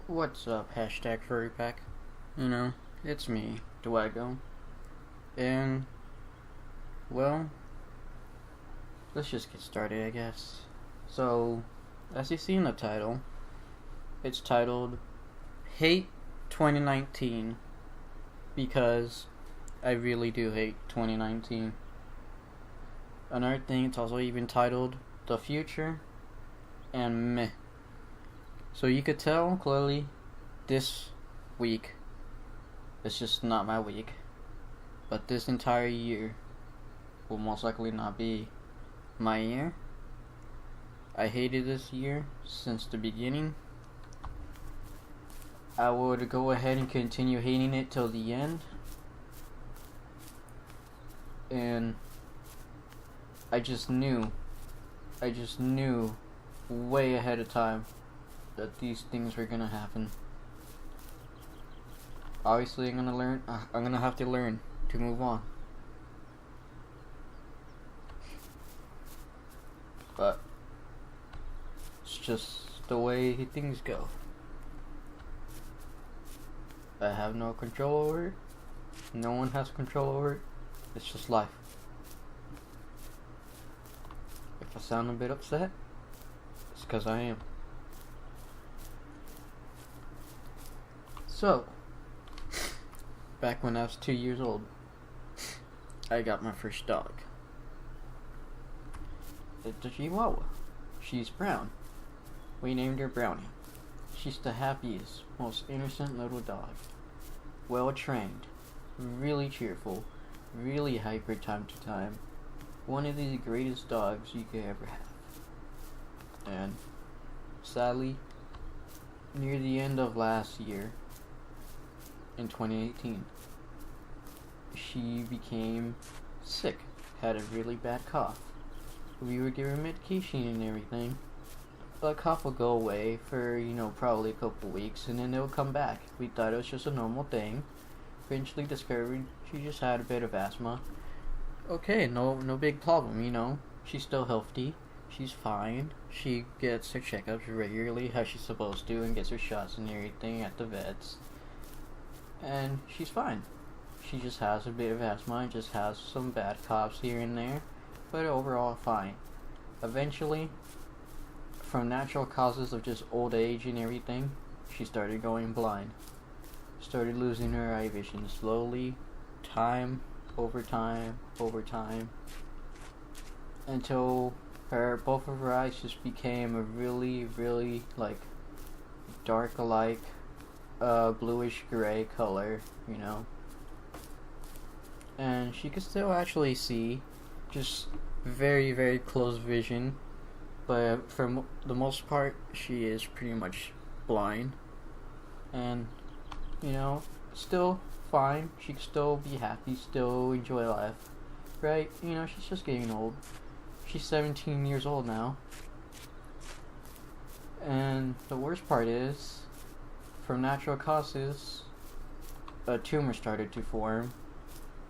What's up, hashtag FURRYPACK? You know, it's me, Dwago. And, well, let's just get started, I guess. So, as you see in the title, it's titled Hate 2019 because I really do hate 2019. Another thing, it's also even titled The Future and Meh. So you could tell clearly this week it's just not my week. But this entire year will most likely not be my year. I hated this year since the beginning. I would go ahead and continue hating it till the end. And I just knew way ahead of time that these things were gonna happen. Obviously, I'm gonna have to learn to move on. But it's just the way things go. I have no control over it. No one has control over it. It's just life. If I sound a bit upset, it's because I am. So, back when I was 2 years old, I got my first dog. It's a Chihuahua. She's brown. We named her Brownie. She's the happiest, most innocent little dog. Well trained, really cheerful, really hyper time to time. One of the greatest dogs you could ever have. And sadly, near the end of last year, in 2018, she became sick, had a really bad cough. We were giving medication and everything. The cough would go away for, probably a couple weeks, and then it would come back. We thought it was just a normal thing. Eventually discovered she just had a bit of asthma. Okay, no big problem, She's still healthy. She's fine. She gets her checkups regularly, how she's supposed to, and gets her shots and everything at the vets. And she's fine. She just has a bit of asthma and just has some bad coughs here and there, but overall fine. Eventually, from natural causes of just old age and everything, she started going blind. Started losing her eye vision slowly, time over time, until both of her eyes just became a really, really dark bluish gray color, and she could still actually see, just very, very close vision, but for the most part she is pretty much blind. And still fine, she can still be happy, still enjoy life, right? She's just getting old. She's 17 years old now, and the worst part is, from natural causes, a tumor started to form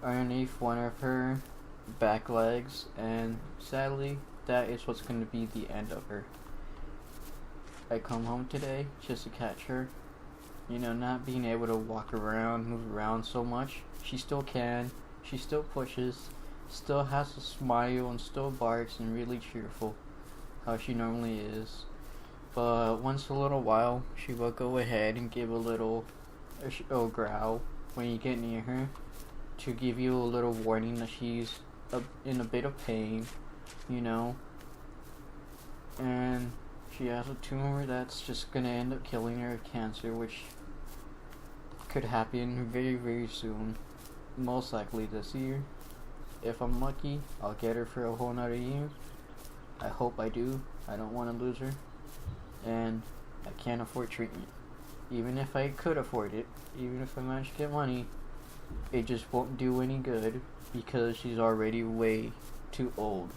underneath one of her back legs, and sadly, that is what's going to be the end of her. I come home today just to catch her, not being able to walk around, move around so much. She still can, she still pushes, still has a smile, and still barks and really cheerful, how she normally is. But once in a little while, she will go ahead and give a little growl when you get near her, to give you a little warning that she's in a bit of pain, and she has a tumor that's just gonna end up killing her of cancer, which could happen very, very soon, most likely this year. If I'm lucky, I'll get her for a whole nother year. I hope I do. I don't want to lose her, and I can't afford treatment. Even if I could afford it, even if I managed to get money, it just won't do any good because she's already way too old.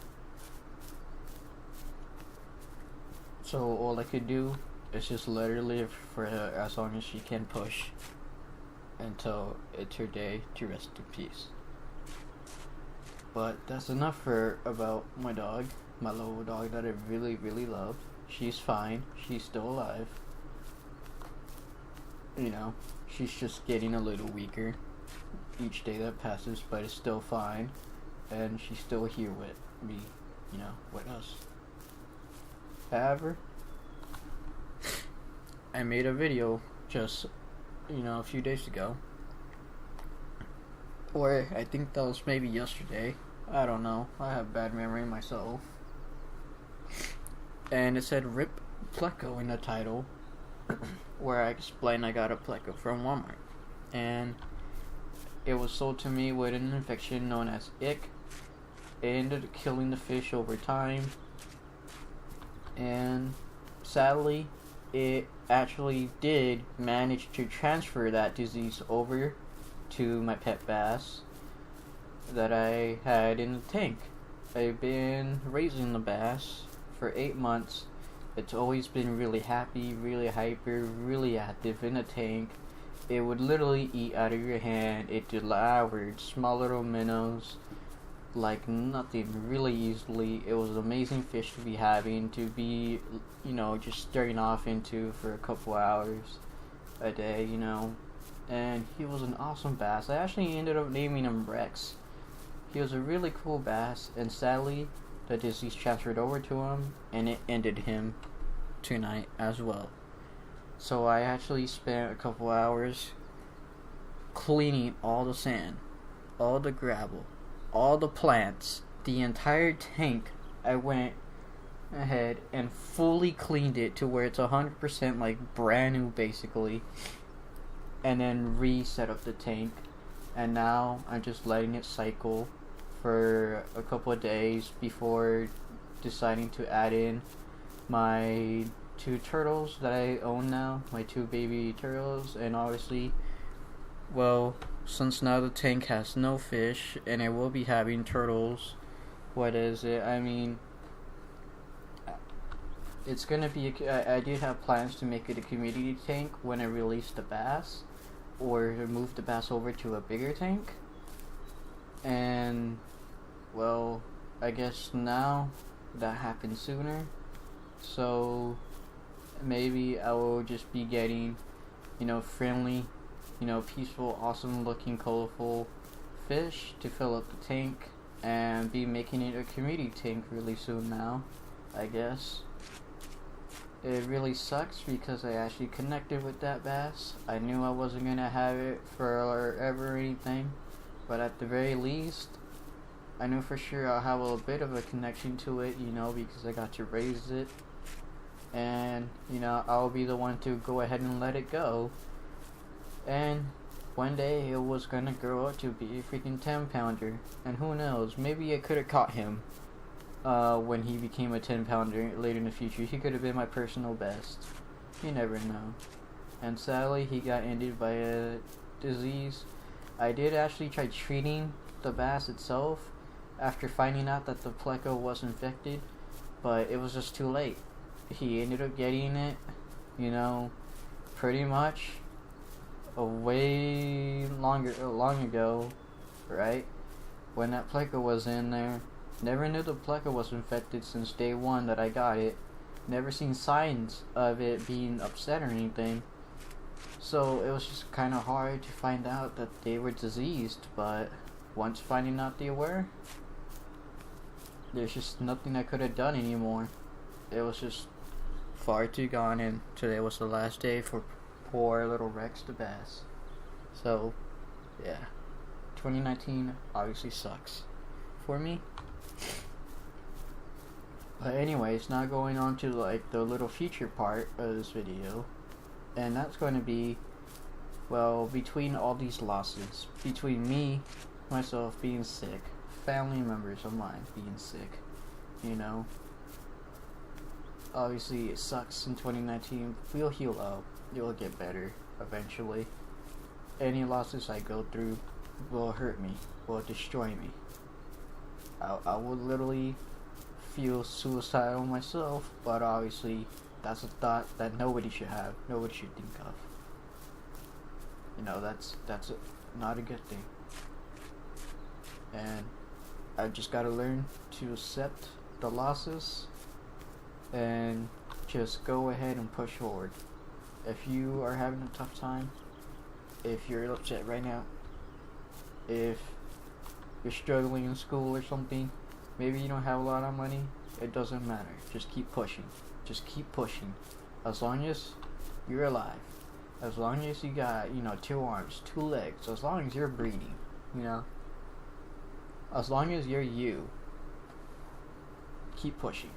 So all I could do is just let her live for as long as she can push, until it's her day to rest in peace. But that's enough about my dog, my little dog that I really, really love. She's fine. She's still alive. you know, she's just getting a little weaker each day that passes, but it's still fine, and she's still here with me, you know, with us. However, I made a video just, you know, a few days ago, or I think that was maybe yesterday. I don't know. I have bad memory myself. And it said "Rip Pleco" in the title, where I explained I got a Pleco from Walmart, and it was sold to me with an infection known as ick. It ended up killing the fish over time, and sadly, it actually did manage to transfer that disease over to my pet bass that I had in the tank. I've been raising the bass for 8 months. It's always been really happy, really hyper, really active in the tank. It would literally eat out of your hand. It devoured small little minnows like nothing, really easily. It was an amazing fish to be having, to be, you know, just staring off into for a couple hours a day, you know. And he was an awesome bass. I actually ended up naming him Rex. He was a really cool bass, and sadly, the disease transferred over to him, and it ended him tonight as well. So I actually spent a couple hours cleaning all the sand, all the gravel, all the plants, the entire tank. I went ahead and fully cleaned it to where it's 100% like brand new basically, and then reset up the tank. And now I'm just letting it cycle for a couple of days before deciding to add in my 2 turtles that I own now, my 2 baby turtles. And obviously, well, since now the tank has no fish and I will be having turtles, what is it? I mean, it's gonna be I did have plans to make it a community tank when I release the bass, or move the bass over to a bigger tank. And well, I guess now that happened sooner, so maybe I will just be getting, you know, friendly, you know, peaceful, awesome looking, colorful fish to fill up the tank, and be making it a community tank really soon now, I guess. It really sucks because I actually connected with that bass. I knew I wasn't gonna have it forever or anything, but at the very least, I knew for sure I'll have a bit of a connection to it, you know, because I got to raise it. And, you know, I'll be the one to go ahead and let it go. And one day it was gonna grow up to be a freaking 10-pounder. And who knows, maybe I could have caught him when he became a 10-pounder later in the future. He could have been my personal best. You never know. And sadly, he got ended by a disease. I did actually try treating the bass itself after finding out that the Pleco was infected, but it was just too late. He ended up getting it, you know, pretty much long ago, right? When that Pleco was in there. Never knew the Pleco was infected since day one that I got it. Never seen signs of it being upset or anything. So it was just kind of hard to find out that they were diseased. But once finding out they were, there's just nothing I could have done anymore. It was just far too gone, and today was the last day for poor little Rex the bass. So, yeah. 2019 obviously sucks for me. But anyways, now going on to like the little feature part of this video, and that's going to be, well, between all these losses, between me, myself being sick, family members of mine being sick, you know, obviously it sucks in 2019. We'll heal up, it'll get better eventually. Any losses I go through will hurt me, will destroy me. I would literally feel suicidal myself, but obviously that's a thought that nobody should have, nobody should think of. You know, that's not a good thing. And I just gotta learn to accept the losses and just go ahead and push forward. if you are having a tough time, if you're upset right now, if you're struggling in school or something, maybe you don't have a lot of money, it doesn't matter. Just keep pushing. Just keep pushing. As long as you're alive, as long as you got, 2 arms, 2 legs, as long as you're breathing, as long as you're you, keep pushing.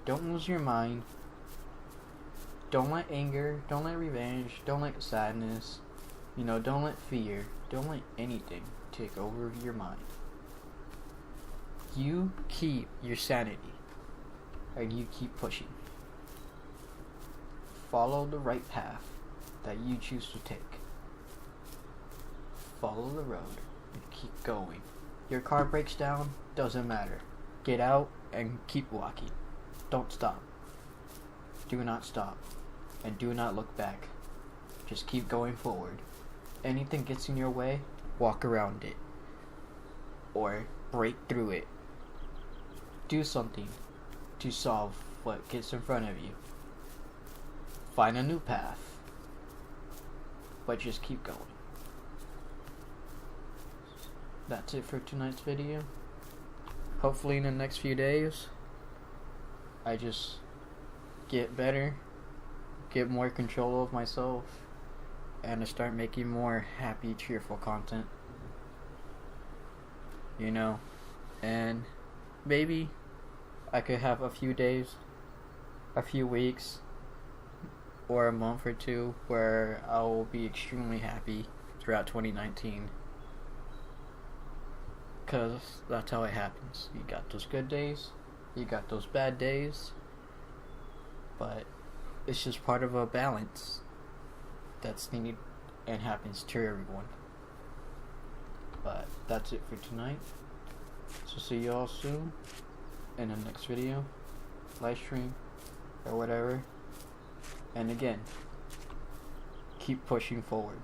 Don't lose your mind. Don't let anger, don't let revenge, don't let sadness, don't let fear, don't let anything take over your mind. You keep your sanity, and you keep pushing. Follow the right path that you choose to take. Follow the road and keep going. Your car breaks down, doesn't matter. Get out and keep walking. Don't stop. Do not stop. And do not look back. Just keep going forward. Anything gets in your way, walk around it. Or break through it. Do something to solve what gets in front of you. Find a new path. But just keep going. That's it for tonight's video. Hopefully in the next few days, I just get better, get more control of myself, and to start making more happy, cheerful content. And maybe I could have a few days, a few weeks, or a month or two where I will be extremely happy throughout 2019. Because that's how it happens. You got those good days, you got those bad days, but it's just part of a balance that's needed and happens to everyone. But that's it for tonight. So see you all soon in the next video, live stream, or whatever. And again, keep pushing forward.